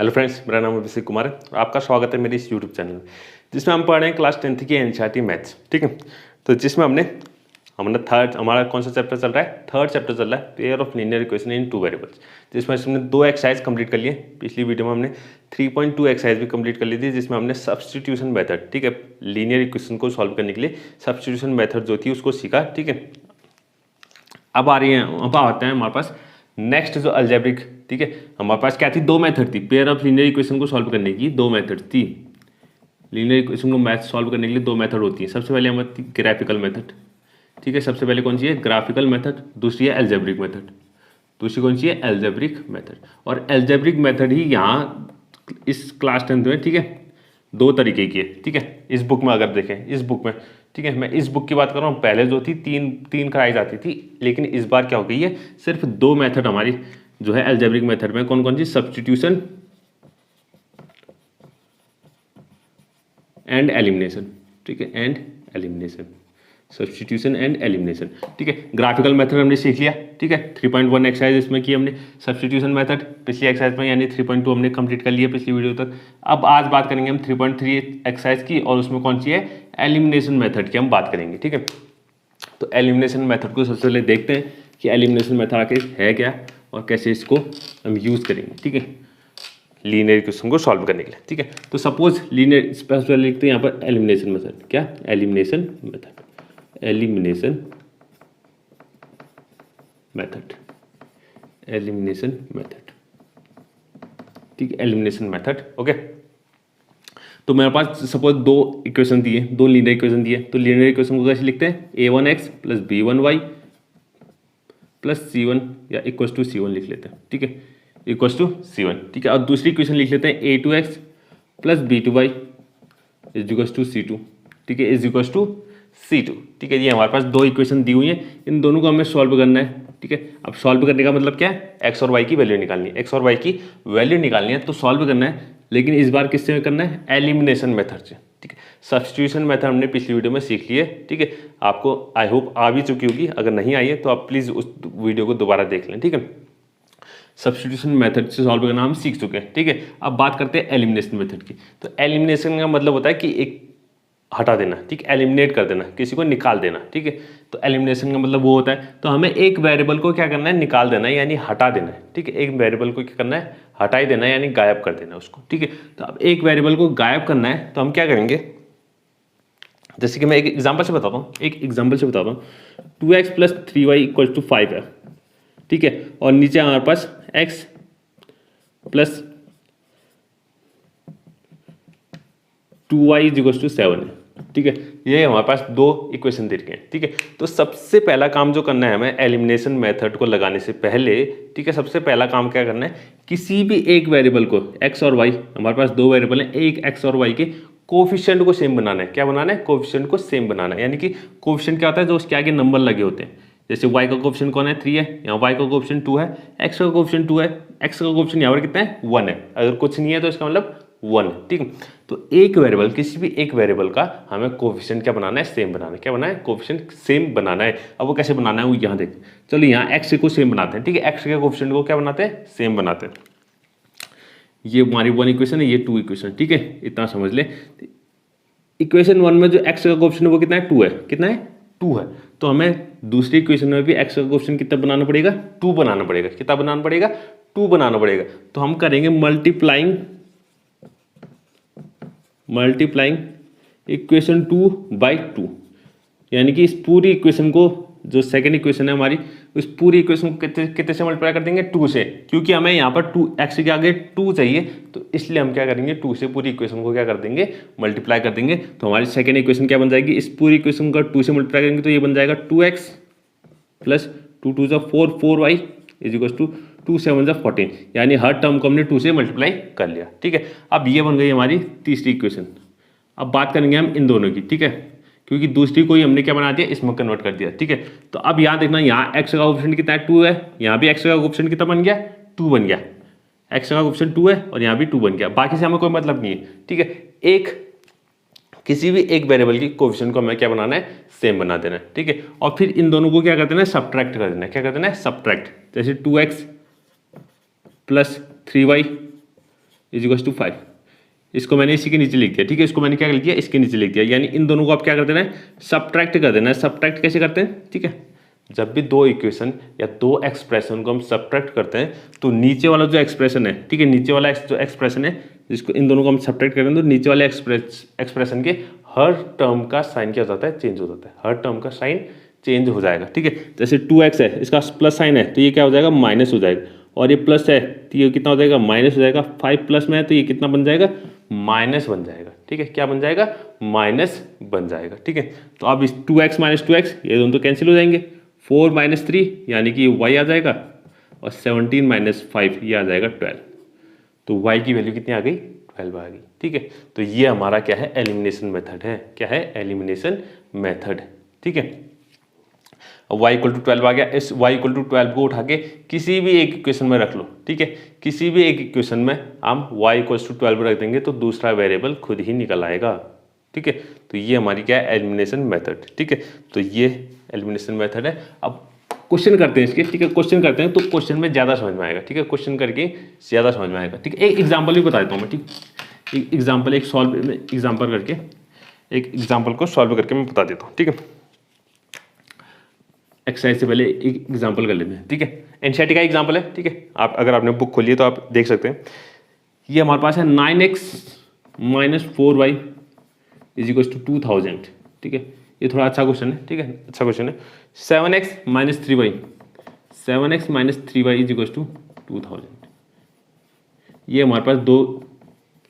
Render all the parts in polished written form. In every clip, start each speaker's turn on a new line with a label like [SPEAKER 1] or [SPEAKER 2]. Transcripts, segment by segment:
[SPEAKER 1] Hello friends, मेरा नाम अभिषेक कुमार है और आपका स्वागत है मेरे इस यूट्यूब चैनल में जिसमें हम पढ़ रहे हैं क्लास 10th की एनसीईआरटी मैथ्स। ठीक है, तो जिसमें हमने थर्ड, हमारा कौन सा चैप्टर चल रहा है? थर्ड चैप्टर चल रहा है, pair of linear equation in two variables, जिसमें हमने 2 एक्सरसाइज कंप्लीट कर लिए। पिछली वीडियो में हमने 3.2 एक्सरसाइज भी कंप्लीट कर ली थी, जिसमें हमने सब्स्टिट्यूशन मेथड, ठीक है, लीनियर इक्वेशन को सॉल्व करने के लिए सब्स्टिट्यूशन मेथड जो थी उसको सीखा। ठीक है, अब आते हैं हमारे पास नेक्स्ट जो अलजेब्रिक। ठीक है, हमारे पास क्या थी? 2 मेथड थी पेयर ऑफ लीनियर इक्वेशन को सॉल्व करने की। 2 मेथड थी लीनियर इक्वेशन को मैथ सॉल्व करने के लिए। 2 मेथड होती है। सबसे पहले हमारी ग्राफिकल मेथड। ठीक है, सबसे पहले कौन सी है? Graphical method. दूसरी है एल्जेब्रिक मेथड। दूसरी कौन सी है? Algebraic method. और एल्जेब्रिक मेथड ही यहाँ इस क्लास 10th में, ठीक है, 2 तरीके की है। ठीक है, इस बुक में अगर देखें, इस बुक में, ठीक है, मैं इस बुक की बात कर रहा हूँ, पहले जो थी तीन कराई जाती थी, लेकिन इस बार क्या हो गई है? सिर्फ 2 मेथड हमारी जो है एल्जेब्रिक मेथड में। कौन कौन सी? Substitution and elimination. ठीक है, and elimination, substitution and elimination. ठीक है, ग्राफिकल मेथड हमने सीख लिया। ठीक है, 3.1 एक्सरसाइज इसमें की हमने सब्स्टिट्यूशन मेथड पिछली एक्सरसाइज में, यानी 3.2 हमने कंप्लीट कर लिया पिछली वीडियो तक। अब आज बात करेंगे हम 3.3 एक्सरसाइज की, और उसमें कौन सी है? एलिमिनेशन मेथड की हम बात करेंगे। ठीक है, तो एलिमिनेशन मेथड को सबसे पहले देखते हैं कि एलिमिनेशन मेथड आखिर है क्या और कैसे इसको हम यूज़ करेंगे। ठीक है, लीनियर इक्वेशन को सॉल्व करने के लिए। ठीक है, तो सपोज लीनियर स्पेशल लिखते हैं यहाँ पर एलिमिनेशन मेथड। क्या? Elimination method, elimination method, elimination method. ठीक है, एलिमिनेशन मेथड। ओके, तो मेरे पास सपोज 2 इक्वेशन दिए, 2 लीनियर इक्वेशन दिए, तो लीनियर इक्वेशन को कैसे लिखते हैं? a1x plus b1y plus c1 या इक्वल्स टू c1 लिख लेते हैं। ठीक है, इक्वल्स टू c1। ठीक है, और दूसरी इक्वेशन लिख लेते हैं a2x plus b2y is equals to c2। ठीक है, इज इक्वल्स टू c2। ठीक है, ये हमारे पास 2 इक्वेशन दी हुई हैं, इन दोनों को हमें सॉल्व करना है। ठीक है, अब सॉल्व करने का मतलब क्या है? एक्स और वाई की वैल्यू निकालनी है। एक्स और वाई की वैल्यू निकालनी है तो सॉल्व करना है, लेकिन इस बार किससे करना है? एलिमिनेशन मेथड से। ठीक है, सब्स्टिट्यूशन मेथड हमने पिछली वीडियो में सीख लिए। ठीक है, आपको आई होप आ भी चुकी होगी, अगर नहीं आई है तो आप प्लीज़ उस वीडियो को दोबारा देख लें। ठीक है, सब्स्टिट्यूशन मेथड से सॉल्व करना हम सीख चुके हैं। ठीक है, अब बात करते हैं एलिमिनेशन मेथड की। तो एलिमिनेशन का मतलब होता है कि एक हटा देना। ठीक, एलिमिनेट कर देना, किसी को निकाल देना। ठीक है, तो एलिमिनेशन का मतलब वो होता है, तो हमें एक वेरिएबल को क्या करना है? निकाल देना है, यानी हटा देना है। ठीक है, एक वेरिएबल को क्या करना है? हटा ही देना है, यानी गायब कर देना है उसको। ठीक है, तो अब एक वेरिएबल को गायब करना है तो हम क्या करेंगे? जैसे कि मैं एक एग्जाम्पल से बताता हूँ, 2x plus 3y equal to 5 है। ठीक है, और नीचे हमारे पास x plus 2y is equal to 7 है। ठीक है, ये हमारे पास 2 इक्वेशन दे रखे हैं। ठीक है, तो सबसे पहला काम जो करना है हमें एलिमिनेशन मेथड को लगाने से पहले, ठीक है, सबसे पहला काम क्या करना है? किसी भी एक वेरिएबल को, x और y, हमारे पास 2 वेरिएबल हैं, एक x और y के कोफिशिएंट को सेम बनाना है। क्या बनाना है? कोफिशिएंट को सेम बनाना है, यानी कि कोफिशिएंट क्या होता है? जो उसके आगे नंबर लगे होते हैं। जैसे y का कोफिशिएंट कौन है? 3 है, यहाँ y का कोफिशिएंट 2 है, x का कोफिशिएंट 2 है, x का कोफिशिएंट यहाँ पर कितना है? 1 है। अगर कुछ नहीं है तो इसका मतलब 1 है। ठीक है, तो एक वेरिएबल, किसी भी एक वेरिएबल का हमें कोफिशिएंट क्या बनाना है? सेम बनाना है। क्या बनाना है? कोफिशिएंट सेम बनाना है। अब वो कैसे बनाना है वो यहाँ देख, चलो यहाँ x को सेम बनाते हैं। ठीक है, x के कोफिशिएंट को क्या बनाते हैं? सेम बनाते हैं। ये हमारी 1 इक्वेशन है, ये 2 इक्वेशन। ठीक है, इतना समझ ले। इक्वेशन 1 में जो x का कोफिशिएंट है वो कितना है? 2 है। कितना है? 2 है। तो हमें दूसरी इक्वेशन में भी x का कोफिशिएंट कितना बनाना पड़ेगा? 2 बनाना पड़ेगा। कितना बनाना पड़ेगा? 2 बनाना पड़ेगा। तो हम करेंगे मल्टीप्लाइंग इक्वेशन 2 बाई 2, यानी कि इस पूरी इक्वेशन को, जो सेकंड इक्वेशन है हमारी, उस पूरी इक्वेशन को कितने से मल्टीप्लाई कर देंगे? 2 से, क्योंकि हमें यहाँ पर 2 x के आगे 2 चाहिए, तो इसलिए हम क्या करेंगे? 2 से पूरी इक्वेशन को क्या कर देंगे? मल्टीप्लाई कर देंगे। तो हमारी सेकंड इक्वेशन क्या बन जाएगी? इस पूरी इक्वेशन को 2 से मल्टीप्लाई करेंगे तो ये बन जाएगा 2x plus 2 2 4 4y is equal to 2 7 14, यानी हर टर्म को हमने 2 से मल्टीप्लाई कर लिया। ठीक है, अब ये बन गई हमारी तीसरी इक्वेशन। अब बात करेंगे हम इन दोनों की। ठीक है, क्योंकि दूसरी को ही हमने क्या बना दिया? इसमें कन्वर्ट कर दिया। ठीक है, तो अब यहाँ देखना, यहाँ x का कोफिशिएंट कितना है? 2 है, यहाँ भी x का कोफिशिएंट कितना बन गया? 2 बन गया। x का कोफिशिएंट 2 है और यहाँ भी 2 बन गया। बाकी से हमें कोई मतलब नहीं है। ठीक है, किसी भी एक वेरिएबल की कोफिशिएंट को हमें क्या बनाना है? सेम बना देना है। ठीक है, और फिर इन दोनों को क्या कर देना है? सब्ट्रैक्ट कर देना है। क्या कर देना है? सब्ट्रैक्ट। जैसे 2x plus 3y is equal to 5। इसको मैंने इसी के नीचे लिख दिया, ठीक है। इसको मैंने क्या लिख दिया, इसके नीचे लिख दिया। यानी इन दोनों को आप क्या कर देना है, सब्ट्रैक्ट कर देना है। सब्ट्रैक्ट कैसे करते हैं, ठीक है। जब भी दो इक्वेशन या दो एक्सप्रेशन को हम सब्ट्रैक्ट करते हैं तो नीचे वाला जो एक्सप्रेशन है, ठीक है, नीचे वाला जो एक्सप्रेशन है जिसको इन दोनों को हम सब्ट्रैक्ट करें तो नीचे वाले एक्सप्रेशन के हर टर्म का साइन क्या हो जाता है, चेंज हो जाता है। हर टर्म का साइन चेंज हो जाएगा, ठीक है। जैसे 2x है, इसका प्लस साइन है तो ये क्या हो जाएगा, माइनस हो जाएगा। और ये प्लस है तो ये कितना हो जाएगा, माइनस हो जाएगा। 5 प्लस में है तो ये कितना बन जाएगा, माइनस बन जाएगा, ठीक है। क्या बन जाएगा, माइनस बन जाएगा, ठीक है। तो अब इस 2x माइनस 2x ये दोनों तो कैंसिल हो जाएंगे। 4 माइनस 3 यानी कि y आ जाएगा और 17 माइनस 5 ये आ जाएगा 12। तो y की वैल्यू कितनी आ गई, 12 आ गई, ठीक है। तो ये हमारा क्या है, एलिमिनेशन मेथड है। क्या है, एलिमिनेशन मेथड, ठीक है। अब y इक्वल टू 12 आ गया। इस y इक्वल टू 12 को उठा के किसी भी एक इक्वेशन में रख लो, ठीक है। किसी भी एक इक्वेशन में हम y इक्वल टू 12 रख देंगे तो दूसरा वेरिएबल खुद ही निकल आएगा, ठीक है। तो ये हमारी क्या है, एलिमिनेशन मेथड, ठीक है। तो ये एलिमिनेशन मेथड है। अब क्वेश्चन करते हैं इसके, ठीक है। क्वेश्चन करते हैं तो क्वेश्चन में ज़्यादा समझ में आएगा, ठीक है। क्वेश्चन करके ज़्यादा समझ में आएगा, ठीक है। एक एग्जाम्पल भी बता देता हूँ मैं, ठीक। एक एग्जाम्पल को सॉल्व करके मैं बता देता हूँ, ठीक है। एक्सरसाइज से पहले एक एग्जाम्पल कर लेते हैं, ठीक है। एनसीईआरटी का एग्जाम्पल है, ठीक है। आप अगर आपने बुक खोली है तो आप देख सकते हैं। ये हमारे पास है 9x minus 4y is equal to 2000, ठीक है। ये थोड़ा अच्छा क्वेश्चन है, ठीक है, अच्छा क्वेश्चन है। 7x minus 3y is equal to 2000। ये हमारे पास दो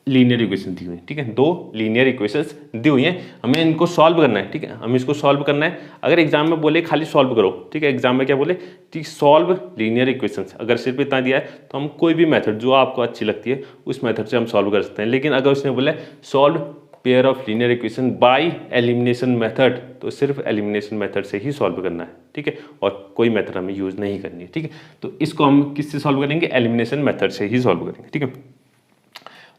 [SPEAKER 1] लीनियर इक्वेशन दी हुई है, ठीक है। दो लीनियर इक्वेशंस दी हुई हैं, हमें इनको सॉल्व करना है, ठीक है। हमें इसको सॉल्व करना है। अगर एग्जाम में बोले खाली सॉल्व करो, ठीक है, एग्जाम में क्या बोले कि सॉल्व लीनियर इक्वेशंस, अगर सिर्फ इतना दिया है तो हम कोई भी मेथड जो आपको अच्छी लगती है उस मेथड से हम सॉल्व कर सकते हैं। लेकिन अगर उसने बोला solve pair of linear equation by elimination method तो सिर्फ एलिमिनेशन मेथड से ही सॉल्व करना है, ठीक है। और कोई मेथड हमें यूज नहीं करनी है, ठीक है। तो इसको हम किससे सॉल्व करेंगे, एलिमिनेशन मेथड से ही सॉल्व करेंगे, ठीक है।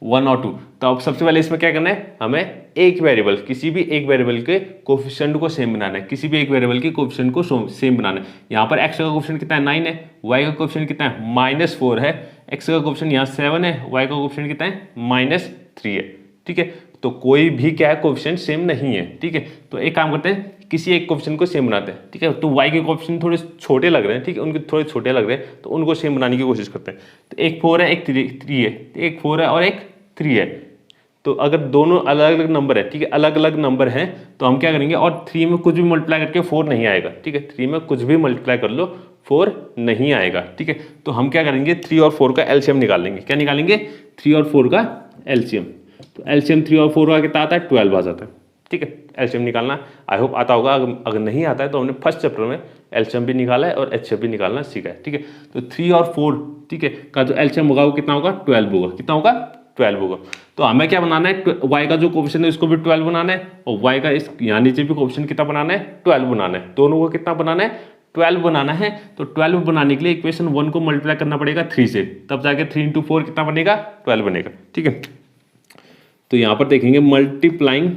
[SPEAKER 1] 1 और 2। तो अब सबसे पहले इसमें क्या करना है, हमें एक वेरिएबल, किसी भी एक वेरिएबल के कोफिशिएंट को सेम बनाना है। किसी भी एक वेरिएबल के कोफिशिएंट को सेम बनाना है। यहाँ पर x का कोफिशिएंट कितना है, 9 है। y का कोफिशिएंट कितना है, -4 है। x का कोफिशिएंट यहाँ 7 है। y का कोफिशिएंट कितना है, -3 है, ठीक है। तो कोई भी क्या है, कोफिशिएंट सेम नहीं है, ठीक है। तो एक काम करते हैं, किसी एक कोफिशिएंट को सेम बनाते हैं, ठीक है। तो y के कोफिशिएंट थोड़े छोटे लग रहे हैं, ठीक है, उनके थोड़े छोटे लग रहे हैं तो उनको सेम बनाने की कोशिश करते हैं। तो एक 4 है, एक 3 है, एक 4 है और एक 3 है। तो अगर दोनों अलग अलग नंबर है, ठीक है, अलग अलग नंबर हैं तो हम क्या करेंगे, और 3 में कुछ भी मल्टीप्लाई करके 4 नहीं आएगा, ठीक है। 3 में कुछ भी मल्टीप्लाई कर लो 4 नहीं आएगा, ठीक है। तो हम क्या करेंगे, 3 और 4 का एलसीएम निकाल लेंगे। क्या निकालेंगे, 3 और 4 का एलसीएम। तो एलसीएम 3 और 4 का कितना आता है, 12 आ जाता है, ठीक है। एलसीएम निकालना आई होप आता होगा। अगर नहीं आता है तो हमने फर्स्ट चैप्टर में एलसीएम भी निकाला है और एचसीएफ भी निकालना सीखा है, ठीक है। तो 3 और 4, ठीक है, का जो एलसीएम होगा वो कितना होगा, 12 होगा। कितना होगा, 12 होगा। तो हमें क्या बनाना है, y का जो कोफिशिएंट है उसको भी 12 बनाना है और y का इस यहाँ नीचे भी कोफिशिएंट कितना बनाना है, 12 बनाना है। दोनों को कितना बनाना है, 12 बनाना है। तो 12 बनाने के लिए इक्वेशन 1 को मल्टीप्लाई करना पड़ेगा 3 से, तब जाके 3 × 4 कितना बनेगा, 12 बनेगा, ठीक है। तो यहाँ पर देखेंगे मल्टीप्लाइंग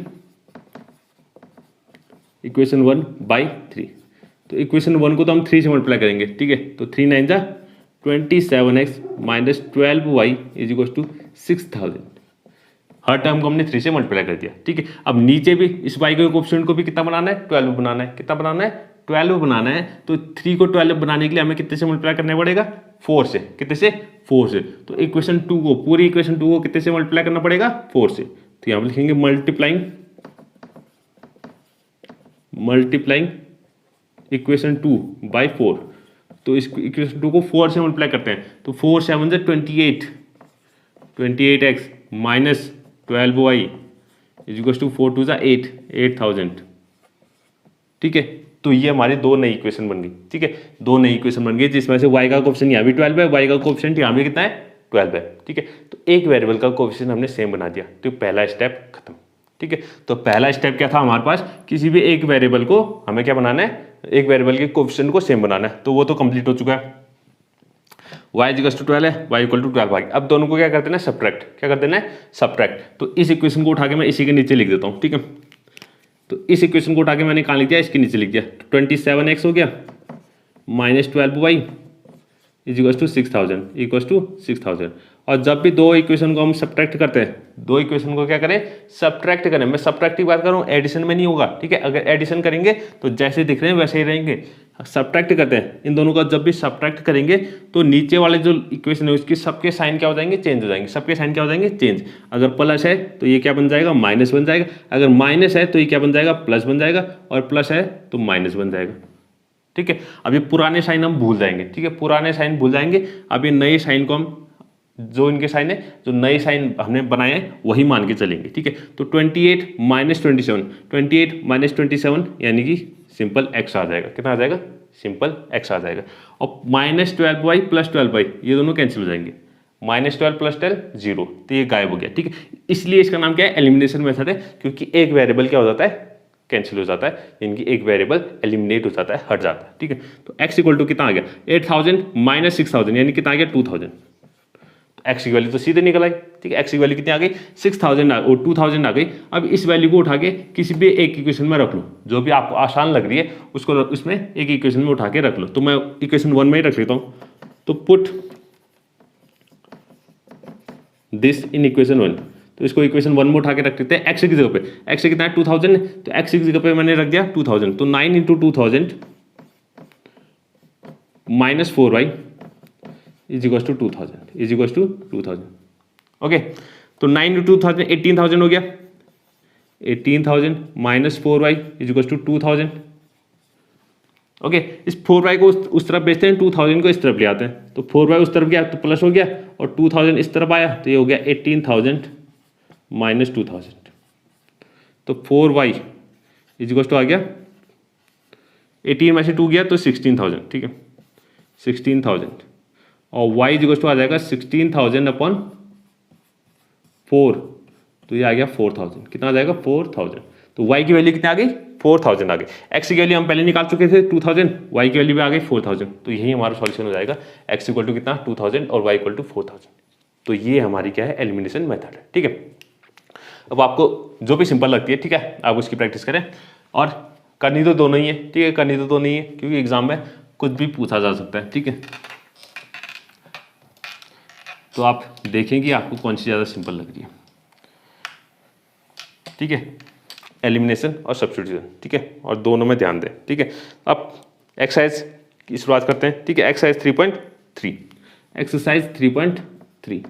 [SPEAKER 1] इक्वेशन 1 बाई 3। तो इक्वेशन 1 को तो हम 3 से मल्टीप्लाई करेंगे, ठीक है। तो 3 9 जा 27x minus 12y is equal to 6000। हर टर्म को हमने 3 से मल्टीप्लाई कर दिया, ठीक है। अब नीचे भी इस y के कोफिशिएंट को भी कितना बनाना है, 12 बनाना है। कितना बनाना है, 12 बनाना है। तो 3 को 12 बनाने के लिए हमें कितने से मल्टीप्लाई करना पड़ेगा, 4 से। कितने से, 4 से। तो इक्वेशन 2 को, पूरी इक्वेशन 2 को कितने से मल्टीप्लाई करना पड़ेगा, 4 से। तो यहाँ पर लिखेंगे मल्टीप्लाइंग इक्वेशन 2 बाई 4। तो इस इक्वेशन 2 को 4 से मल्टीप्लाई करते हैं तो 4 7 से 28x minus 12y is equal to 4 2 8000, ठीक है। तो ये हमारी दो नई इक्वेशन बन गई, ठीक है। दो नई इक्वेशन बन गई जिसमें से y का कोफिशिएंट यहाँ भी 12 है, y का कोफिशिएंट यहाँ भी कितना है, 12 है, ठीक है। तो एक वेरिएबल का कोफिशिएंट हमने सेम बना दिया, तो पहला स्टेप खत्म, ठीक है। तो पहला स्टेप क्या था हमारे पास, किसी भी एक वेरिएबल को हमें क्या बनाना है, एक वेरिएबल के कोफिशिएंट को सेम बनाना है। तो वो तो कंप्लीट हो चुका है। y इक्वल टू 12 है, y इक्वल टू 12 आ गया। अब दोनों को क्या कर देना है, सब्ट्रैक्ट। क्या कर देना है, सब्ट्रैक्ट। तो इस इक्वेशन को उठा के मैं इसी के नीचे लिख देता हूँ, ठीक है। तो इस इक्वेशन को उठा के मैंने कहाँ लिख दिया, इसके नीचे लिख दिया। 27x हो गया minus 12y is equal to 6000 equal to 6000। और जब भी दो इक्वेशन को हम सब्ट्रैक्ट करते हैं, दो इक्वेशन को क्या करें, सब्ट्रैक्ट करें। मैं सब्ट्रैक्ट की बात कर रहा हूँ, एडिशन में नहीं होगा, ठीक है। अगर एडिशन करेंगे तो जैसे दिख रहे हैं वैसे ही रहेंगे। सब्ट्रैक्ट करते हैं, इन दोनों का जब भी सब्ट्रैक्ट करेंगे तो नीचे वाले जो इक्वेशन है उसकी सबके साइन क्या हो जाएंगे, चेंज हो जाएंगे। सबके साइन क्या हो जाएंगे, चेंज। अगर प्लस है तो ये क्या बन जाएगा, माइनस बन जाएगा। अगर माइनस है तो ये क्या बन जाएगा, प्लस बन जाएगा। और प्लस है तो माइनस बन जाएगा, ठीक है। अब ये पुराने साइन हम भूल जाएंगे, ठीक है, पुराने साइन भूल जाएंगे। अब ये नए साइन को हम, जो इनके साइन है, जो नए साइन हमने बनाए हैं वही मान के चलेंगे, ठीक है। तो 28 माइनस 27, 28 माइनस 27 यानी कि सिंपल एक्स आ जाएगा। कितना आ जाएगा, सिंपल एक्स आ जाएगा। और माइनस 12y प्लस 12y ये दोनों कैंसिल हो जाएंगे। माइनस 12 प्लस 12 0, तो ये गायब हो गया, ठीक है। इसलिए इसका नाम क्या है, एलिमिनेशन मेथड है, क्योंकि एक वेरिएबल क्या हो जाता है, कैंसिल हो जाता है, यानी कि एक वेरिएबल एलिमिनेट हो जाता है, हट जाता है, ठीक है। तो x इक्वल टू कितना आ गया, 8000 माइनस 6000 यानी कितना आ गया, 2000। एक्स की वैल्यू तो सीधे निकल आई, ठीक है। एक्स की वैल्यू कितनी आ गई, 6000 और 2000 आ गई। अब इस वैल्यू को उठा के किसी भी एक इक्वेशन में रख लो, जो भी आपको आसान लग रही है उसको उसमें एक इक्वेशन में उठा के रख लो। तो मैं इक्वेशन 1 में ही रख लेता हूँ। तो पुट दिस इन इक्वेशन 1, तो इसको इक्वेशन 1 में उठा के रख लेते हैं। एक्स की जगह पे, एक्स कितना है 2000, तो एक्स की जगह पे मैंने रख दिया 2000। तो 9 into 2000 minus 4y is equal to 2000, is equal to 2000, okay. तो 9 इंटू 2000 18,000 हो गया। 18,000 minus 4y is equal to 2000, okay. इस 4y को उस तरफ भेजते हैं, 2000 को इस तरफ ले आते हैं। तो 4y उस तरफ गया तो प्लस हो गया, और 2000 इस तरफ आया तो ये हो गया 18,000 माइनस 2000। तो 4y इज इक्वल टू आ गया 18 में से 2 गया तो 16,000, ठीक है, 16,000। और y इज इक्वल टू आ जाएगा 16,000 अपॉन 4, तो ये आ गया 4,000। कितना आ जाएगा, 4,000। तो y की वैल्यू कितनी आ गई, 4,000 आ गई। x की वैल्यू हम पहले निकाल चुके थे 2000, y की वैल्यू भी आ गई 4,000। तो यही हमारा सॉल्यूशन हो जाएगा, x इक्वल टू कितना 2000 और y इक्वल टू 4,000। तो ये हमारी क्या है, एलिमिनेशन मेथड है, ठीक है। अब आपको जो भी सिंपल लगती है, ठीक है, आप उसकी प्रैक्टिस करें। और करनी तो दोनों ही है, ठीक है, करनी तो दोनों ही है, क्योंकि एग्जाम में कुछ भी पूछा जा सकता है, ठीक है। तो आप देखेंगे आपको कौन सी ज़्यादा सिंपल लग रही है, ठीक है, एलिमिनेशन और सब्स्टिट्यूशन, ठीक है। और दोनों में ध्यान दें, ठीक है। अब एक्सरसाइज की शुरुआत करते हैं, ठीक है। एक्सरसाइज 3.3, एक्सरसाइज 3.3,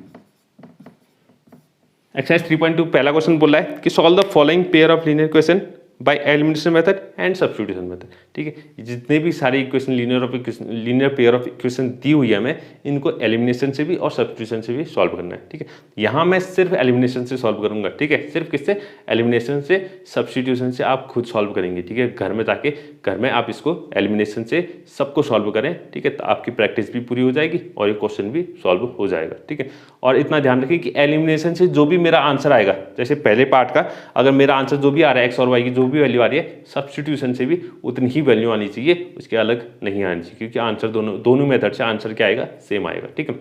[SPEAKER 1] एक्सरसाइज 3.2 पहला क्वेश्चन बोल रहा है कि solve the following pair of linear equation by elimination method and substitution method, ठीक है। जितने भी सारे equation linear pair of equation दी हुई है हमें, इनको एलिमिनेशन से भी और सब्स्टिट्यूशन से भी सॉल्व करना है, ठीक है। यहाँ मैं सिर्फ एलिमिनेशन से सॉल्व करूंगा, ठीक है। सिर्फ किससे, एलिमिनेशन से, सब्स्टिट्यूशन से आप खुद सॉल्व करेंगे, ठीक है। घर में जाके घर में आप इसको एलिमिनेशन से सबको सॉल्व करें, ठीक है। तो आपकी प्रैक्टिस भी पूरी हो जाएगी और ये क्वेश्चन भी सॉल्व हो जाएगा, ठीक है। और इतना ध्यान रखें कि एलिमिनेशन से जो भी मेरा आंसर आएगा, जैसे पहले पार्ट का, अगर मेरा आंसर जो भी आ रहा है एक्स और वाई की जो भी वैल्यू आ रही है, सब्स्टिट्यूशन से भी उतनी ही वैल्यू आनी चाहिए, उसके अलग नहीं आनी चाहिए, क्योंकि आंसर दोनों मेथड से आंसर क्या आएगा, सेम आएगा, ठीक है।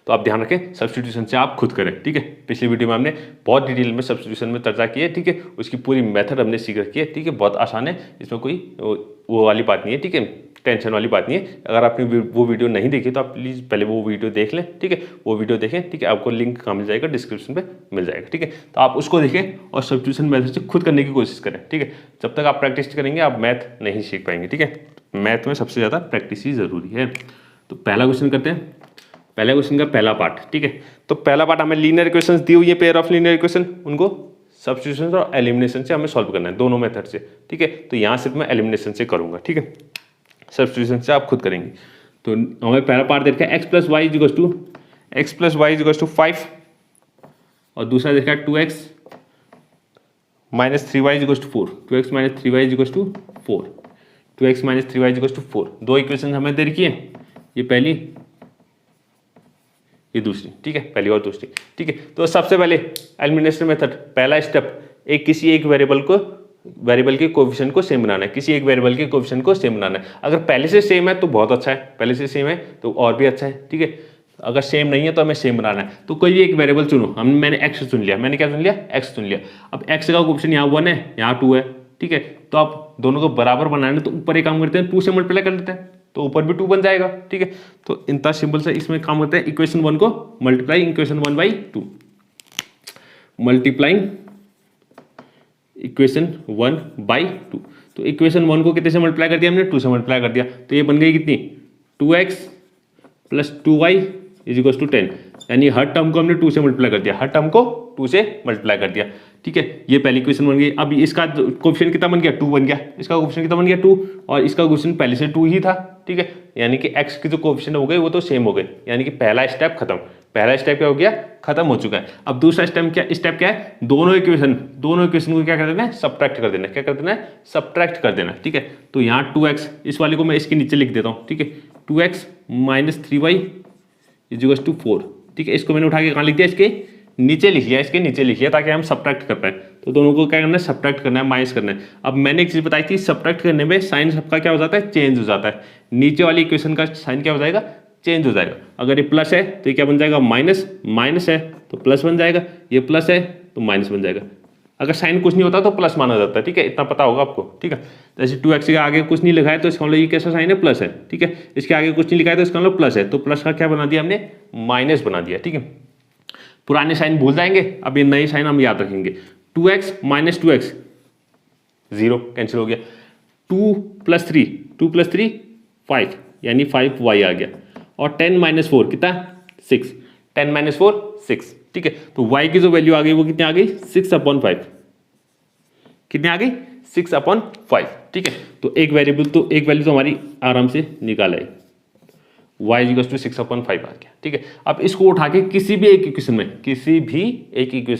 [SPEAKER 1] तो आप ध्यान रखें, सब्स्टिट्यूशन से आप खुद करें, ठीक है। पिछली वीडियो में हमने बहुत डिटेल में सब्स्टिट्यूशन में चर्चा की है, ठीक है। उसकी पूरी मेथड हमने सीख रखी है, ठीक है। बहुत आसान है, इसमें कोई वो वाली बात नहीं है, ठीक है, टेंशन वाली बात नहीं है। अगर आपने वो वीडियो नहीं देखी तो आप प्लीज़ पहले वो वीडियो देख लें, ठीक है। वो वीडियो देखें, ठीक है, आपको लिंक कहाँ मिल जाएगा, डिस्क्रिप्शन पे मिल जाएगा, ठीक है। तो आप उसको देखें और सब्स्टिट्यूशन मेथड से खुद करने की कोशिश करें, ठीक है। जब तक आप प्रैक्टिस करेंगे आप मैथ नहीं सीख पाएंगे, ठीक है। मैथ में सबसे ज़्यादा प्रैक्टिस ही ज़रूरी है। तो पहला क्वेश्चन करते हैं, पहले क्वेश्चन का पहला पार्ट, ठीक है। तो पहला पार्ट हमें लीनियर इक्वेशंस दी हुई है, पेयर ऑफ लीनियर इक्वेशन, उनको सब्स्टिट्यूशन और एलिमिनेशन से हमें सॉल्व करना है, दोनों मेथड से, ठीक है। तो यहाँ सिर्फ मैं एलिमिनेशन से करूँगा, ठीक है, सब्स्टिट्यूशन से आप खुद करेंगे। तो हमें पहला पार्ट देखा है X plus Y is to 5, और दूसरा देखा है 2x minus 3y is to 4, 2x minus 3y is to 4, 2x minus 3y is to 4। दो इक्वेशन हमें दे रखी है, ये पहली, ये दूसरी, ठीक है, पहली और दूसरी, ठीक है। तो सबसे पहले एलिमिनेशन मेथड, पहला स्टेप, किसी एक वेरिएबल के कोएफिशिएंट को सेम बनाना है, किसी एक वेरिएबल के कोएफिशिएंट को सेम बनाना है। अगर पहले से सेम है तो बहुत अच्छा है, पहले से सेम है तो और भी अच्छा है, ठीक है। अगर सेम नहीं है तो हमें सेम बनाना है। तो कोई भी एक वेरिएबल चुनो, मैंने एक्स चुन लिया, मैंने क्या चुन लिया, एक्स चुन लिया। अब एक्स का कोएफिशिएंट यहाँ 1 है, यहाँ 2 है, ठीक है। तो आप दोनों को बराबर बनाना है, तो ऊपर एक काम करते हैं, 2 से मल्टीप्लाई कर लेते हैं। तो ऊपर भी 2 बन जाएगा, ठीक है। तो इतना सिंपल से इसमें काम करते हैं, इक्वेशन 1 को मल्टीप्लाई इक्वेशन 1/2, मल्टीप्लाइंग इक्वेशन 1/2। तो इक्वेशन 1 को कितने से मल्टीप्लाई कर दिया हमने, 2 से मल्टीप्लाई कर दिया, तो ये बन गई कितनी, 2x + 2y = 10, यानी हर टर्म को हमने 2 से मल्टीप्लाई कर दिया, हर टर्म को 2 से मल्टीप्लाई कर दिया, ठीक है। ये पहली इक्वेशन बन गई। अब इसका कोएफिशिएंट कितना बन गया, 2 बन गया, इसका कोएफिशिएंट कितना बन गया, 2, और इसका कोएफिशिएंट पहले से 2 ही था, ठीक है। यानी कि x की जो कोएफिशिएंट हो गए वो तो सेम हो गए, यानी कि पहला स्टेप खत्म, पहला स्टेप क्या हो गया, खत्म हो चुका है। अब दूसरा स्टेप क्या है, दोनों इक्वेशन को क्या कर देना है, सब्ट्रैक्ट कर देना है, क्या कर देना है, सब्ट्रैक्ट कर देना है, ठीक है। तो यहाँ 2x, इस वाले को मैं इसके नीचे लिख देता हूँ, ठीक है, 2x - 3y = 4, ठीक है। इसको मैंने उठा के कहाँ लिख दिया, इसके नीचे लिख लिया, इसके नीचे लिख लिया, ताकि हम सब्ट्रैक्ट कर पाए। तो दोनों को क्या करना है, सब्ट्रैक्ट करना है, माइनस करना है। अब मैंने एक चीज़ बताई थी, सब्ट्रैक्ट करने में साइन सबका क्या हो जाता है, चेंज हो जाता है, नीचे वाली इक्वेशन का साइन क्या हो जाएगा, चेंज हो जाएगा। अगर ये प्लस है तो ये क्या बन जाएगा, माइनस, माइनस है तो प्लस बन जाएगा, ये प्लस है तो माइनस बन जाएगा। अगर साइन कुछ नहीं होता तो प्लस माना जाता है, ठीक है, इतना पता होगा आपको, ठीक है। जैसे 2x के आगे कुछ नहीं लिखा है तो इसका मतलब ये कैसा साइन है, प्लस है, ठीक है। इसके आगे कुछ नहीं लिखा है तो इसका मतलब प्लस है, तो प्लस का क्या बना दिया हमने, माइनस बना दिया, ठीक है। पुराने साइन भूल जाएंगे, अब ये नए साइन हम याद रखेंगे। 2x - 2x 0 कैंसिल हो गया, 2 + 3 2 + 3 5, यानी 5y आ गया, और 10 - 4 कितना, 6, 10 - 4 6, ठीक है। तो y की जो वैल्यू आ गई वो कितनी आ गई, 6/5, कितनी आ गई, 6/5, ठीक है। तो एक वैल्यू तो हमारी आराम से निकाल आई, y = 6/5 आ गया, ठीक है। अब इसको उठा के किसी भी एक इक्वेशन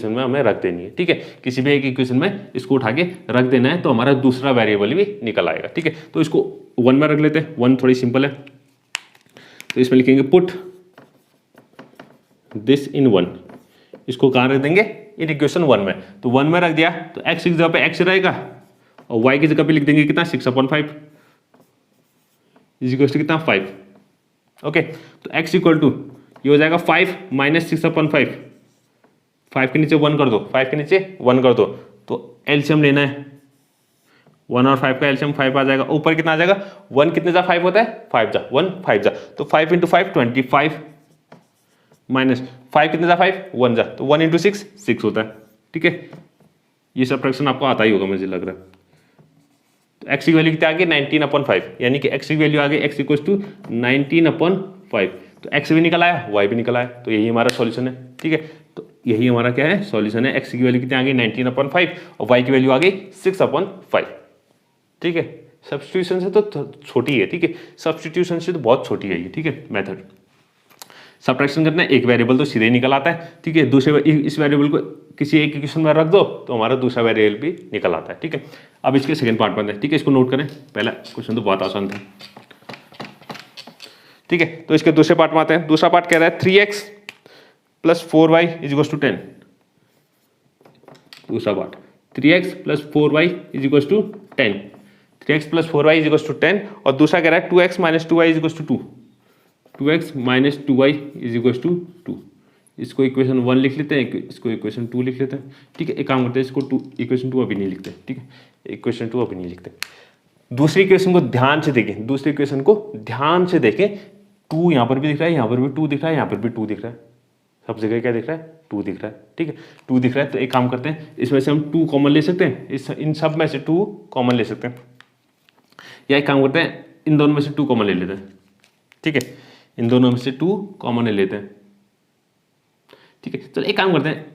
[SPEAKER 1] में हमें रख देनी है, ठीक है, किसी भी एक इक्वेशन में इसको उठा के रख देना है, तो हमारा दूसरा वेरिएबल भी निकल आएगा, ठीक है। तो इसको 1 में रख लेते हैं, 1 थोड़ी सिंपल है, तो इसमें लिखेंगे पुट दिस इन 1, इसको कहाँ रख देंगे, इन इक्वेशन 1 में। तो 1 में रख दिया तो x की जगह पे x रहेगा, और y की जगह पे लिख देंगे कितना, 6/5 = कितना, 5, ओके। तो x = ये हो जाएगा 5 - 6/5, 5 के नीचे 1 कर दो, 5 के नीचे 1 कर दो, तो एलसीएम लेना है, 1 और 5 का एलसीएम 5 आ जाएगा, ऊपर कितना आ जाएगा, 1 कितने जा 5 होता है, 5 जा, 1 5 जा, तो 5 × 5 25, माइनस 5 कितने जा 5, 1 जा, तो 1 × 6 6 होता है, ठीक है। ये सब्ट्रैक्शन आपको आता ही होगा मुझे लग रहा है। तो x की वैल्यू कितनी आ गई, 19/5, यानी कि x की वैल्यू आ गई, x = 19/5, तो x भी निकल आया, y भी निकल आया, तो यही हमारा सॉल्यूशन है, ठीक है। तो यही हमारा क्या है, सॉल्यूशन है। x की वैल्यू कितनी आ गई, 19/5, और y की वैल्यू आ गई 6/5, ठीक है। सब्स्टिट्यूशन से तो छोटी है, ठीक है, सब्स्टिट्यूशन से तो बहुत छोटी है ये, ठीक है, मेथड। सब्ट्रैक्शन करना है, एक वेरिएबल तो सीधे ही निकल आता है, ठीक है, दूसरे इस वेरिएबल को किसी एक इक्वेशन में रख दो तो हमारा दूसरा वेरिएबल भी निकल आता है, ठीक है। अब इसके सेकंड पार्ट में, ठीक है, इसको नोट करें, पहला क्वेश्चन तो बहुत आसान था, ठीक है। तो इसके दूसरे पार्ट में आते हैं। दूसरा पार्ट कह रहा है 3x + 4y = 10, दूसरा part 3x + 4y = 10, 3x + 4y = 10, और दूसरा कह रहा है 2x - 2y = 2, 2x - 2y = 2। इसको इक्वेशन 1 लिख लेते हैं, इसको इक्वेशन 2 लिख लेते हैं, ठीक है। एक काम करते हैं, इसको इक्वेशन 2 अभी नहीं लिखते, ठीक है, इक्वेशन 2 अभी नहीं लिखते। दूसरी इक्वेशन को ध्यान से देखें, दूसरी इक्वेशन को ध्यान से देखें, 2 यहाँ पर भी दिख रहा है, यहाँ पर भी 2 दिख रहा है, यहाँ पर भी 2 दिख रहा है, सब जगह क्या दिख रहा है, 2 दिख रहा है, ठीक है, 2 दिख रहा है। तो एक काम करते हैं, इसमें से हम 2 कॉमन ले सकते हैं, इन सब में से 2 कॉमन ले सकते हैं, या एक काम करते हैं, इन दोनों में से 2 कॉमन ले लेते हैं, ठीक है, इन दोनों में से 2 कॉमन ले लेते हैं, ठीक है। चलो एक काम करते हैं,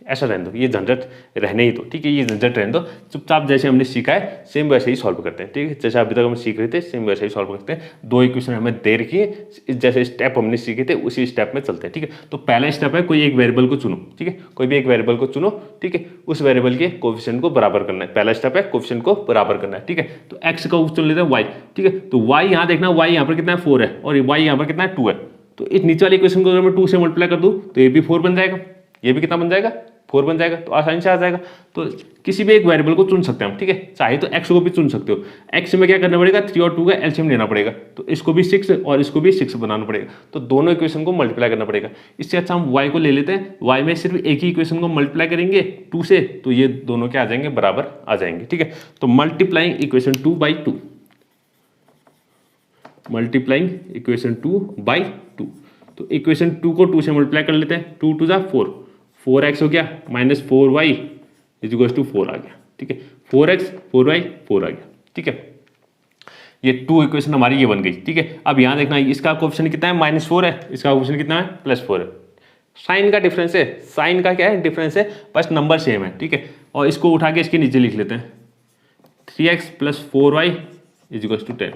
[SPEAKER 1] ऐसा रहने दो, ये झंझट रहने ही दो, ठीक है, ये झंझट रहने दो, चुपचाप जैसे हमने सीखा है सेम वैसे ही सॉल्व करते हैं, ठीक है, जैसे अभी तक हम सीख रहे थे सेम वैसे ही सॉल्व करते हैं। 2 इक्वेशन हमें दे रखी है, जैसे स्टेप हमने सीखे थे उसी स्टेप में चलते हैं, ठीक है। तो पहला स्टेप है, कोई एक वेरिएबल को चुनो, ठीक है, कोई भी एक वेरिएबल को चुनो, ठीक है, उस वेरिएबल के कोएफिशिएंट को बराबर करना है, पहला स्टेप है, कोएफिशिएंट को बराबर करना है, ठीक है। तो x का चुन लेते हैं y, ठीक है, तो y यहाँ देखना, y यहाँ पर कितना है, 4 है, और y यहाँ पर कितना है, 2 है, तो इस नीचे वाले इक्वेशन को अगर मैं 2 से मल्टीप्लाई कर दूँ तो ये भी 4 बन जाएगा, ये भी कितना बन जाएगा, 4 बन जाएगा, तो आसानी से आ जाएगा। तो किसी भी एक वेरिएबल को चुन सकते हैं हम, ठीक है, चाहे तो x को भी चुन सकते हो। x में क्या करना पड़ेगा, 3 और 2 का एलसीएम लेना पड़ेगा, तो इसको भी 6 और इसको भी 6 बनाना पड़ेगा, तो दोनों इक्वेशन को मल्टीप्लाई करना पड़ेगा। इससे अच्छा हम y को ले लेते हैं, y में सिर्फ एक ही इक्वेशन को मल्टीप्लाई करेंगे 2 से, तो ये दोनों क्या आ जाएंगे, बराबर आ जाएंगे, ठीक है। तो multiplying equation 2/2, multiplying equation 2 by 2। तो इक्वेशन 2 को 2 से मल्टीप्लाई कर लेते हैं, 2 2 जा 4, 4x हो गया minus 4y is equal to 4 आ गया। ठीक है, 4x 4y 4 आ गया। ठीक है, ये 2 इक्वेशन हमारी ये बन गई। ठीक है, अब यहाँ देखना इसका कोएफिशिएंट कितना है, -4 है, इसका कोएफिशिएंट कितना है, +4 है। साइन का डिफरेंस है, साइन का क्या है डिफरेंस है, बस नंबर सेम है। ठीक है, और इसको उठा के इसके नीचे लिख लेते हैं, 3x + 4y is equal to 10,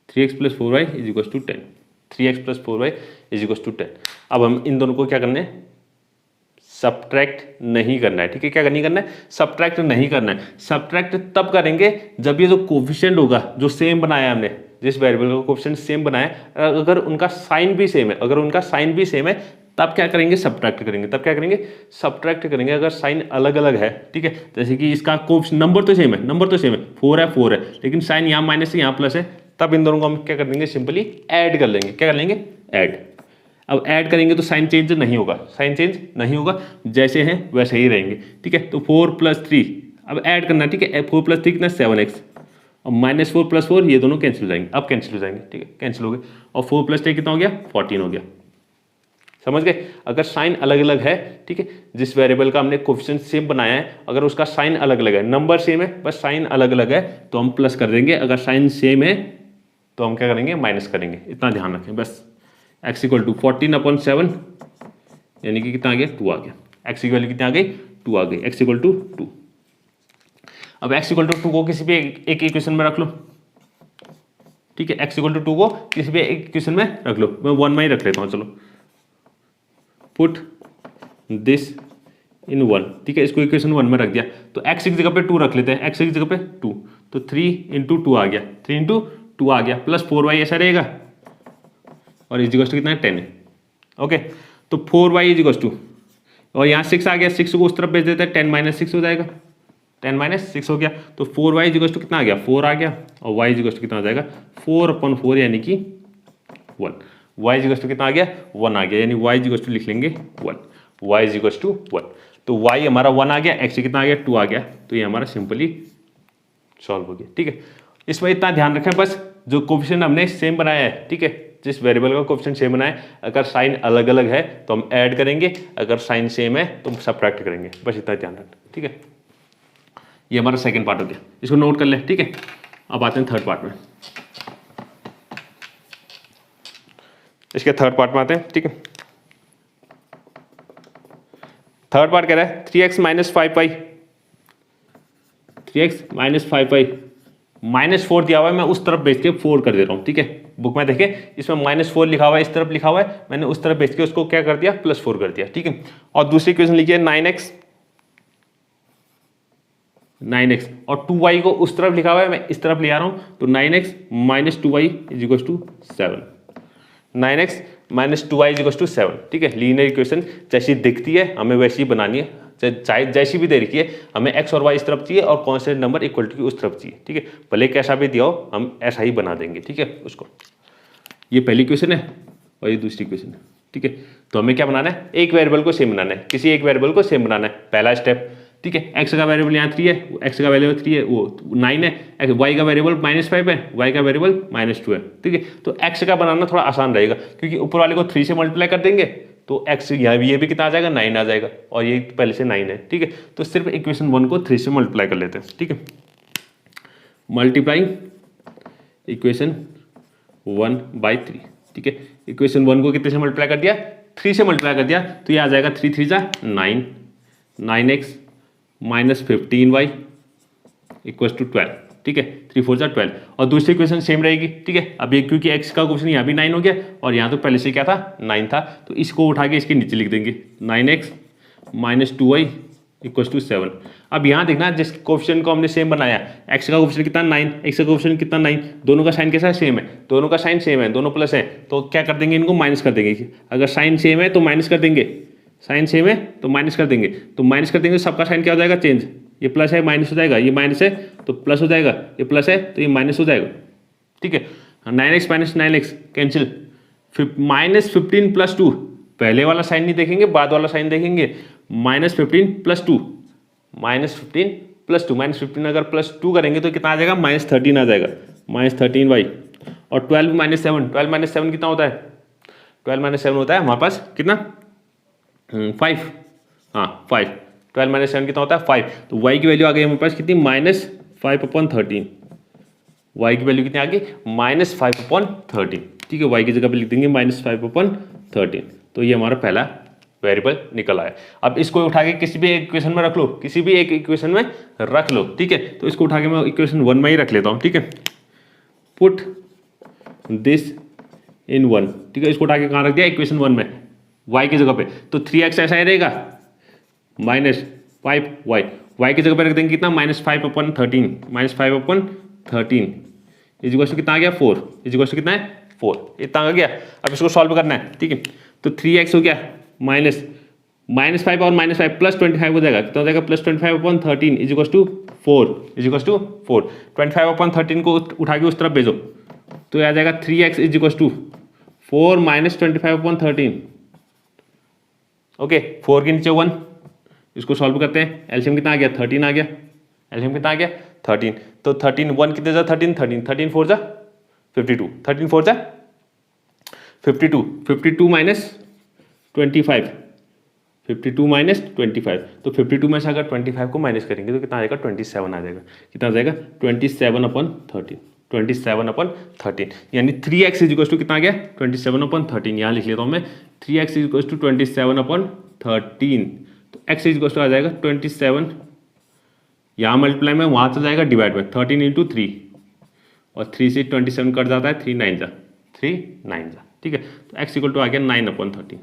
[SPEAKER 1] 3x + 4y is equal to 10, 3x + 4y is equal to 10। अब हम इन दोनों को क्या करना है, सब्ट्रैक्ट नहीं करना है। ठीक है, क्या नहीं करना है, सब्ट्रैक्ट नहीं करना है। सब्ट्रैक्ट तब करेंगे जब ये जो कोफिशिएंट होगा जो सेम बनाया हमने, जिस वेरिएबल का कोफिशिएंट सेम बनाया, अगर उनका साइन भी सेम है, अगर उनका साइन भी सेम है तब क्या करेंगे, सब्ट्रैक्ट करेंगे। तब क्या करेंगे, सब्ट्रैक्ट करेंगे। अगर साइन अलग अलग है, ठीक है, जैसे कि इसका कोफिशिएंट नंबर तो सेम है, नंबर तो सेम है, 4 है 4 है, लेकिन साइन यहाँ माइनस है यहाँ प्लस है, तब इन दोनों को हम क्या कर देंगे, सिंपली ऐड कर लेंगे। क्या कर लेंगे, ऐड। अब ऐड करेंगे तो साइन चेंज नहीं होगा, साइन चेंज नहीं होगा, जैसे हैं वैसे ही रहेंगे। ठीक है, तो 4 + 3 अब ऐड करना। ठीक है, 4 + 3 कितना, 7x, और -4 + 4 ये दोनों कैंसिल हो जाएंगे, अब कैंसिल हो जाएंगे। ठीक है, कैंसिल हो गए, और 4 + 3 कितना हो गया, 14 हो गया। समझ गए, अगर साइन अलग अलग है, ठीक है, जिस वेरिएबल का हमने कोफिशिएंट सेम बनाया है, अगर उसका साइन अलग अलग है, नंबर सेम है, बस साइन अलग अलग है, तो हम प्लस कर देंगे। अगर साइन सेम है तो हम क्या करेंगे, माइनस करेंगे। इतना ध्यान रखें बस। x = 14/7 यानी कि कितना आ गया, 2 आ गया। x की वैल्यू कितनी आ गई, 2 आ गई, x = 2। अब x = 2 को किसी भी एक इक्वेशन में रख लो। ठीक है, x = 2 को किसी भी एक इक्वेशन में रख लो, मैं 1 में ही रख लेता हूँ। चलो, पुट दिस इन 1। ठीक है, इसको इक्वेशन 1 में रख दिया, तो x की जगह पे 2 रख लेते हैं, x की जगह पे 2, तो 3 × 2 आ गया, 3 × 2 आ गया, प्लस 4y ऐसा रहेगा, और इज इक्वल टू कितना है, 10 है। ओके, तो 4y इज इक्वल टू, और यहाँ 6 आ गया, 6 को उस तरफ भेज देते हैं, 10 - 6 हो जाएगा, 10 - 6 हो गया, तो 4y इज इक्वल टू कितना आ गया, 4 आ गया, और y इज इक्वल टू कितना आ जाएगा, 4/4 यानी कि 1। y इज इक्वल टू कितना आ गया, 1 आ गया, यानी y इज इक्वल टू लिख लेंगे 1, y इज इक्वल टू 1। तो y हमारा 1 आ गया, x कितना आ गया, 2 आ गया, तो ये हमारा सिंपली सॉल्व हो गया। ठीक है, इसमें इतना ध्यान रखें बस, जो कोफिशिएंट हमने सेम बनाया है, ठीक है, जिस वेरिएबल का कोफिशिएंट सेम बनाया है, अगर साइन अलग अलग है तो हम ऐड करेंगे, अगर साइन सेम है तो हम सब्ट्रैक्ट करेंगे, बस इतना ध्यान रखें। ठीक है, ये हमारा सेकंड पार्ट हो गया, इसको नोट कर ले। ठीक है, अब आते हैं थर्ड पार्ट में। इसके थर्ड पार्ट में आते हैं। ठीक है, थर्ड पार्ट कह रहा है 3x - 5y, 3x - 5y, -4 दिया हुआ है, मैं उस तरफ भेज के 4 कर दे रहा हूँ। ठीक है, बुक में देखे इसमें -4 लिखा हुआ है, इस तरफ लिखा हुआ है, मैंने उस तरफ भेज के उसको क्या कर दिया, +4 कर दिया। ठीक है, और दूसरी इक्वेशन लिखिए 9x, और 2y को उस तरफ लिखा हुआ है, मैं इस तरफ ले आ रहा हूँ, तो 9x - 2y is equal to 7, 9x - 2y is equal to 7। ठीक है, लीनियर इक्वेशन जैसी दिखती है हमें वैसी ही बनानी है, चाहे जैसी भी दे रखी है, हमें x और y इस तरफ चाहिए और कांस्टेंट नंबर इक्वल टू उस तरफ चाहिए। ठीक है, भले कैसा भी दिया हो हम ऐसा ही बना देंगे। ठीक है, उसको, ये पहली इक्वेशन है और ये दूसरी इक्वेशन है। ठीक है, तो हमें क्या बनाना है, एक वेरिएबल को सेम बनाना है, किसी एक वेरिएबल को सेम बनाना है, पहला स्टेप। ठीक है, x का वेरिएबल यहाँ 3 है, x का वेरिएबल 3 है, वो 9 है, y का वेरिएबल -5 है, y का वेरिएबल -2 है। ठीक है, तो x का बनाना थोड़ा आसान रहेगा, क्योंकि ऊपर वाले को 3 से मल्टीप्लाई कर देंगे तो x यहाँ ये भी कितना आ जाएगा, 9 आ जाएगा, और ये पहले से 9 है। ठीक है, तो सिर्फ इक्वेशन 1 को 3 से मल्टीप्लाई कर लेते हैं। ठीक है, मल्टीप्लाइंग इक्वेशन 1/3। ठीक है, इक्वेशन 1 को कितने से मल्टीप्लाई कर दिया, 3 से मल्टीप्लाई कर दिया, तो ये आ जाएगा 3 × 3 = 9, 9x - 15y इक्वल टू 12। ठीक है, 3 × 4 = 12, और दूसरी इक्वेशन सेम रहेगी। ठीक है, अब ये क्योंकि x का क्वेश्चन यहाँ भी 9 हो गया और यहाँ तो पहले से क्या था, 9 था, तो इसको उठा के इसके नीचे लिख देंगे, 9x - 2y इक्वल टू 7। अब यहाँ देखना, जिस क्वेश्चन को हमने सेम बनाया, x का क्वेश्चन कितना 9, x का क्वेश्चन कितना 9, दोनों का साइन कैसा है, सेम है, दोनों का साइन सेम है, दोनों प्लस है, तो क्या कर देंगे, इनको माइनस कर देंगे। अगर साइन सेम है तो माइनस कर देंगे, साइन सेम है तो माइनस कर देंगे, तो माइनस कर देंगे, सबका साइन क्या हो जाएगा, चेंज, ये प्लस है माइनस हो जाएगा, ये माइनस है तो प्लस हो जाएगा, ये प्लस है तो ये माइनस हो जाएगा। ठीक है, 9x - 9x कैंसिल, -15 + 2, पहले वाला साइन नहीं देखेंगे, बाद वाला साइन देखेंगे, -15 + 2, -15 + 2, -15 अगर +2 करेंगे तो कितना आ जाएगा, -13 आ जाएगा, -13y, और 12 माइनस 7, 12 माइनस 7 कितना होता है? 12 माइनस 7 होता है हमारे पास कितना? 5, हाँ 5। 12 माइनस 7 कितना होता है? 5। तो y की वैल्यू आ गई हमारे पास कितनी? -5/13। y की वैल्यू कितनी आ गई? -5/13। ठीक है, y की जगह पे लिख देंगे -5/13। तो ये हमारा पहला वेरिएबल निकल आया। अब इसको उठा के किसी भी एक इक्वेशन में रख लो, किसी भी एक इक्वेशन में रख लो। ठीक है, तो इसको उठा के मैं इक्वेशन 1 में ही रख लेता हूँ। ठीक है, पुट दिस इन 1। ठीक है, इसको उठा के कहाँ रख दिया? इक्वेशन 1 में, y की जगह पे। तो 3x ऐसा ही रहेगा, -5y, y की जगह पे रख देंगे कितना? -5/13, -5/13 इज कितना आ गया? 4, इज कितना है? 4। इतना आ गया। अब इसको सॉल्व करना है। ठीक है, तो 3x हो गया -5 और -5 +25 हो जाएगा। कितना हो जाएगा? +25/13 इज 4, इज 4। 25/13 को उठा के उस तरफ भेजो तो आ जाएगा 3x इज 4 - 25/13। ओके, 4 के नीचे 1, इसको सॉल्व करते हैं। एलसीएम कितना आ गया? 13 आ गया। एलसीएम कितना आ गया? 13। तो 13 1 कितने जा? 13 13 4 जा 52, 13 4 जा 52, 52 माइनस 25, 52 माइनस 25। तो 52 में से अगर 25 को माइनस करेंगे तो कितना आ जाएगा? 27 आ जाएगा। कितना आ जाएगा? 27/13, 27/13। यानी 3x इज इक्वल टू कितना आ गया? 27/13। यहाँ लिख लेता हूँ मैं, 3x इज इक्वल टू 27/13। तो x इज इक्वल टू आ जाएगा 27, यहाँ मल्टीप्लाई में, वहाँ से जाएगा डिवाइड में, 13 × 3 और 3 से 27 कट जाता है, 3 9 जा 3 9 जा। ठीक है, तो x इक्वल टू आ गया 9/13।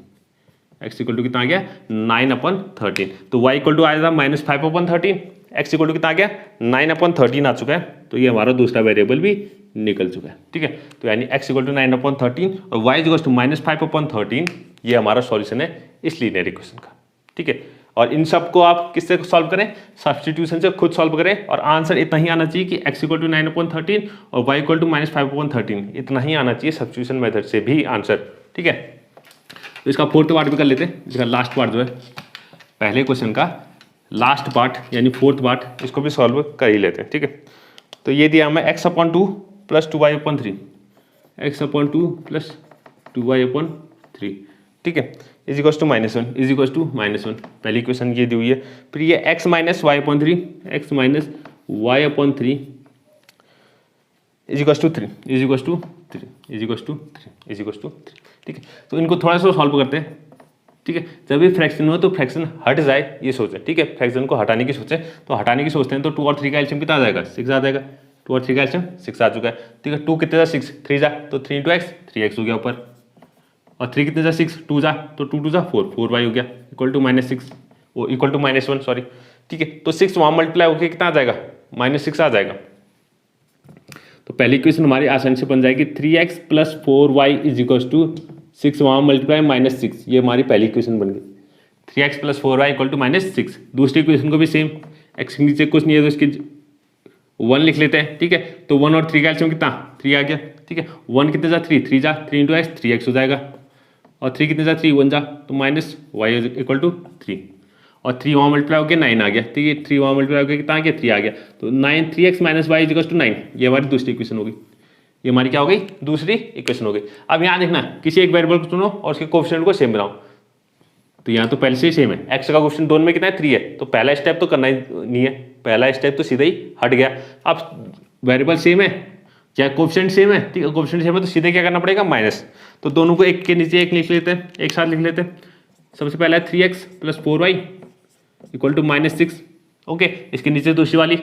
[SPEAKER 1] x इक्वल टू कितना आ गया? 9/13। तो y इक्वल टू आएगा -5/13। x इक्वल टू कितना आ गया? 9/13 आ चुका है। तो ये हमारा दूसरा वेरिएबल भी निकल चुका है। ठीक है, तो यानी x इक्वल टू 9/13 और y इक्वल टू -5/13, ये हमारा सॉल्यूशन है इस लीनियर इक्वेशन का। ठीक है, और इन सब को आप किससे सॉल्व करें? सब्स्टिट्यूशन से खुद सॉल्व करें। और आंसर इतना ही आना चाहिए कि x इक्वल टू 9/13 और y इक्वल टू -5/13, इतना ही आना चाहिए सब्स्टिट्यूशन मेथड से भी आंसर। ठीक है, तो इसका फोर्थ पार्ट भी कर लेते हैं। इसका लास्ट पार्ट जो है, पहले क्वेश्चन का लास्ट पार्ट यानी फोर्थ पार्ट, इसको भी सॉल्व कर ही लेते हैं। ठीक है, तो ये दिया हमें x/2 + 2y/3, x/2 + 2y/3। ठीक है, is equal to -1, is equal to -1। पहली क्वेश्चन ये दी हुई है। फिर ये x - y/3, x - y/3 is equal to 3, is equal to 3, is equal to 3, is equal to 3। ठीक है, तो इनको थोड़ा सा सॉल्व करते हैं। ठीक है, जब भी फ्रैक्शन हो तो फ्रैक्शन हट जाए ये सोचें। ठीक है, फ्रैक्शन को हटाने की सोचें, तो हटाने की सोचते हैं तो 2 और 3 का एलसीएम कितना आ जाएगा? 6 आ जाएगा। 2 और 3 का एलसीएम 6 आ चुका है। ठीक है, 2 कितने जा? 6, 3 जा तो 3 × x, 3x हो गया ऊपर, और 3 कितने जा? 6, 2 जा तो 2 × 2 जा 4, 4y हो गया, इक्वल टू -6, वो इक्वल टू -1 सॉरी। ठीक है, तो 6 वहाँ मल्टीप्लाई होकर कितना आ जाएगा? -6 आ जाएगा। तो पहली इक्वेशन हमारी आसानी से बन जाएगी 3x + 4y is equal to 6 वहाँ मल्टीप्लाई -6। ये हमारी पहली इक्वेशन बन गई, 3x + 4y इक्वल टू -6। दूसरी इक्वेशन को भी सेम, x के नीचे कुछ नहीं है तो इसकी 1 लिख लेते हैं। ठीक है, तो 1 और 3 का एलसीएम कितना? 3 आ गया। ठीक है, 1 कितने जा? 3, 3 जा 3 × x, 3x हो जाएगा, और 3 कितने जा? 3, 1 जा तो -y इक्वल टू 3, और 3 वहाँ मल्टीप्लाई होकर 9 आ गया। ठीक है, 3 वहाँ मल्टीप्लाई होकर कितना आ गया? 3 आ गया। तो 3x - y is equal to 9, ये हमारी दूसरी इक्वेशन हो गई। ये हमारी क्या हो गई? दूसरी इक्वेशन हो गई। अब यहाँ देखना, किसी एक वेरिएबल को चुनो और उसके कोएफिशिएंट को सेम बनाओ। तो यहाँ तो पहले से ही सेम है, x का कोएफिशिएंट दोनों में कितना है? 3 है। तो पहला स्टेप तो करना ही नहीं है, पहला स्टेप तो सीधा ही हट गया। अब वेरिएबल सेम है, चाहे कोएफिशिएंट सेम है। ठीक है, कोएफिशिएंट सेम है तो सीधे क्या करना पड़ेगा? माइनस। तो दोनों को एक के नीचे एक लिख लेते हैं, एक साथ लिख लेते हैं। सबसे पहला है 3x + 4y equal to -6। Okay, इसके नीचे दूसरी वाली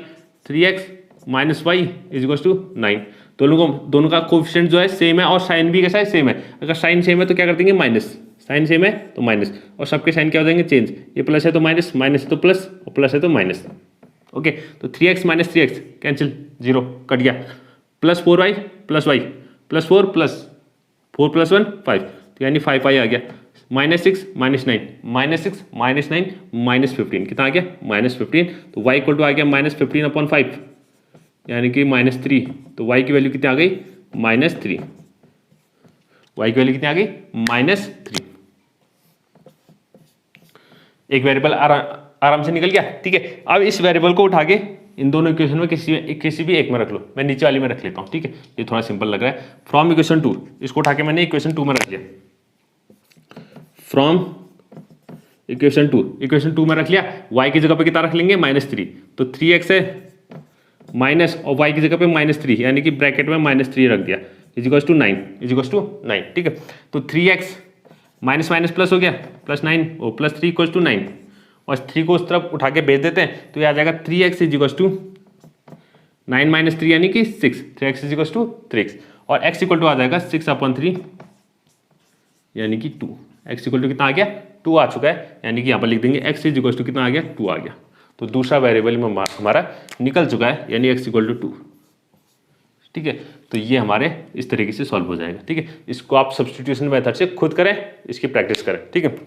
[SPEAKER 1] 3x - y is equal to 9। दोनों का कोएफिशिएंट जो है सेम है और साइन भी कैसा है? सेम है। अगर साइन सेम है तो क्या कर देंगे? माइनस। साइन सेम है तो माइनस, और सबके साइन क्या हो जाएंगे? चेंज। ये प्लस है तो माइनस, माइनस है तो प्लस, और प्लस है तो माइनस। ओके, तो 3x - 3x कैंसिल, 0 कट गया, + 4y + y + 4 + 4 + 1 5, तो यानी 5y आ गया। -6 - 9, -6 - 9 -15 कितना आ गया? -15। तो y इक्वल टू आ गया -15/5 यानी कि -3। तो y की वैल्यू कितनी आ गई? -3। y की वैल्यू कितनी आ गई? -3। एक वेरिएबल आराम से निकल गया। ठीक है, अब इस वेरिएबल को उठा के इन दोनों इक्वेशन में किसी भी एक में रख लो, मैं नीचे वाली में रख लेता हूँ, ठीक है, ये थोड़ा सिंपल लग रहा है। फ्रॉम इक्वेशन 2, इसको उठा के मैंने इक्वेशन 2 में रख लिया, फ्रॉम इक्वेशन 2 में रख लिया, y की जगह पे कितना रख लेंगे -3, तो 3x है माइनस और y की जगह पे -3 यानी कि ब्रैकेट में -3 रख दिया, इजिकल्स टू 9, ठीक है। तो 3x माइनस माइनस प्लस हो गया, +9 और +3 इक्वल्स टू 9, और 3 को उस तरफ उठा के भेज देते हैं तो ये आ जाएगा 3x इजिकल्स टू 9 - 3 यानी कि 6, 3x इजिकल्स टू 3x, और x इक्वल टू आ जाएगा 6/3 यानी कि 2, x इक्वल टू कितना आ गया 2 आ चुका है, यानी कि यहाँ पर लिख देंगे x इक्वल टू कितना आ गया 2 आ गया, तो दूसरा वेरिएबल में हमारा निकल चुका है, यानी x इक्वल टू 2, ठीक है। तो ये हमारे इस तरीके से सॉल्व हो जाएगा, ठीक है। इसको आप सब्स्टिट्यूशन मेथड से खुद करें, इसकी प्रैक्टिस करें, ठीक है।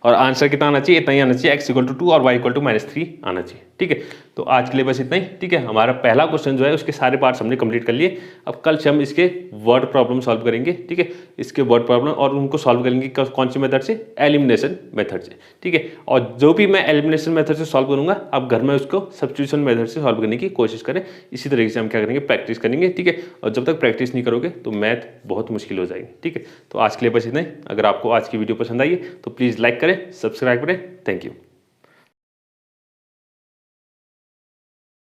[SPEAKER 1] और आंसर कितना आना चाहिए, इतना ही आना चाहिए, x इक्वल टू 2 और y इक्वल टू -3 आना चाहिए, ठीक है। तो आज के लिए बस इतना ही, ठीक है। हमारा पहला क्वेश्चन जो है उसके सारे पार्ट्स हमने कंप्लीट कर लिए। अब कल से हम इसके वर्ड प्रॉब्लम सॉल्व करेंगे, ठीक है, इसके वर्ड प्रॉब्लम, और उनको सॉल्व करेंगे कौन सी मेथड से, एलिमिनेशन मेथड से, ठीक है। और जो भी मैं एलिमिनेशन मेथड से सॉल्व करूंगा, आप घर में उसको सब्स्टिट्यूशन मेथड से सॉल्व करने की कोशिश करें। इसी तरीके से हम क्या करेंगे, प्रैक्टिस करेंगे, ठीक है। और जब तक प्रैक्टिस नहीं करोगे तो मैथ बहुत मुश्किल हो जाएगी, ठीक है। तो आज के लिए बस इतना ही। अगर आपको आज की वीडियो पसंद आई है तो प्लीज़ लाइक करें, सब्सक्राइब करें। Thank you.